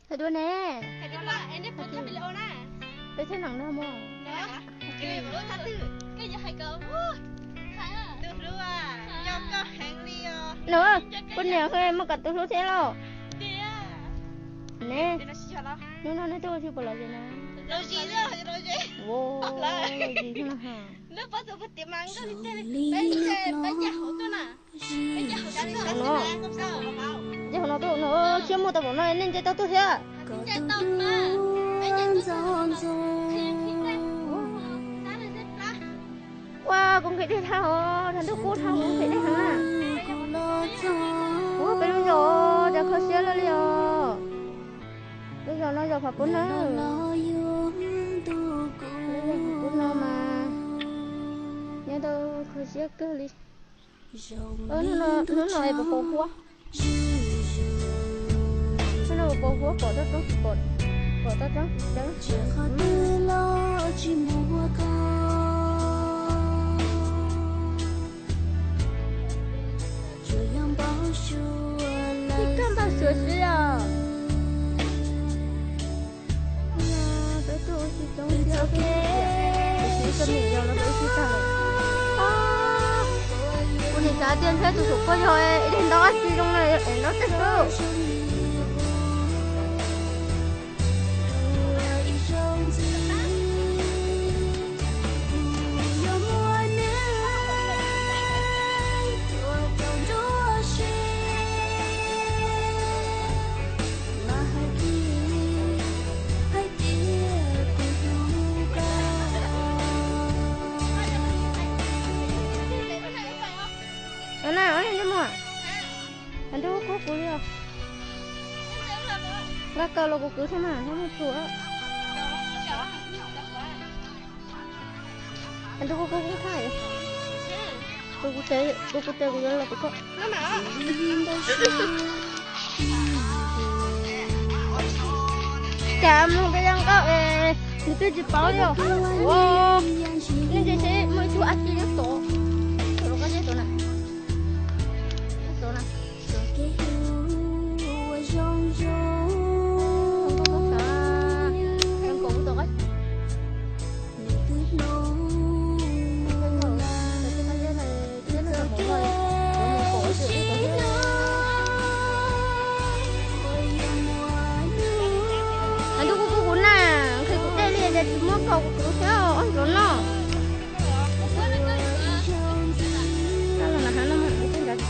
Thầy đua nè. Thầy đua là em đi phút thầy bị lỗ nè. Để thấy nặng đâu mà. Cái bữa thắt tư. Cái giờ hay cơ. Thầy à. Tôi đua à. Cho có hàng đi. Nữa, con nhà khơi mà cả tôi số xe lo. Nè. Nó tôi chưa bỏ lại gì nè. Rồi gì đó, rồi gì. Wow, gì thế nào hả? Nó bắt đầu phải tiệm ăn cái gì bên nhà hậu tôi nè. Bên nhà hậu tôi nè. Không sao, không sao. Chứ không tôi nó chưa mua tao bỏ nó nên chơi tao tôi thế. Chơi tao mà. Bên nhà tôi. Wow, con cái đi thao, thằng tôi cô thao con cái đấy hả? Wow, bây giờ đã khó xé rồi liệu. Bây giờ nó giờ phải cuốn nữa. Cuốn nữa mà. Nhớ đâu khó xé cơ đi. Nó nói bỏ phố quá. Nó nói bỏ phố bỏ tao trắng bỏ tao trắng. Thì con bao sữa sữa à? Tôi chỉ trong sữa ok. Tôi chỉ mình cho nó đỡ chỉ tao. Cô nhìn giá tiền thế tôi có rồi, đến đó chỉ trong này nó sẽ cơ. Anh đâu có cú đi à? Gác cờ là cú thế mà, không có cú. Anh đâu có cú thay. Cú tê cú là cú có. Nó mà. Chạm luôn cái răng có thì tôi chỉ bảo đi. Wow, nên chị sẽ mới chú ăn cái tổ. Tổ cái gì tổ này? Tổ này. Cậu cũng theo anh rồi nó. Đó là hắn nó cái giá trị.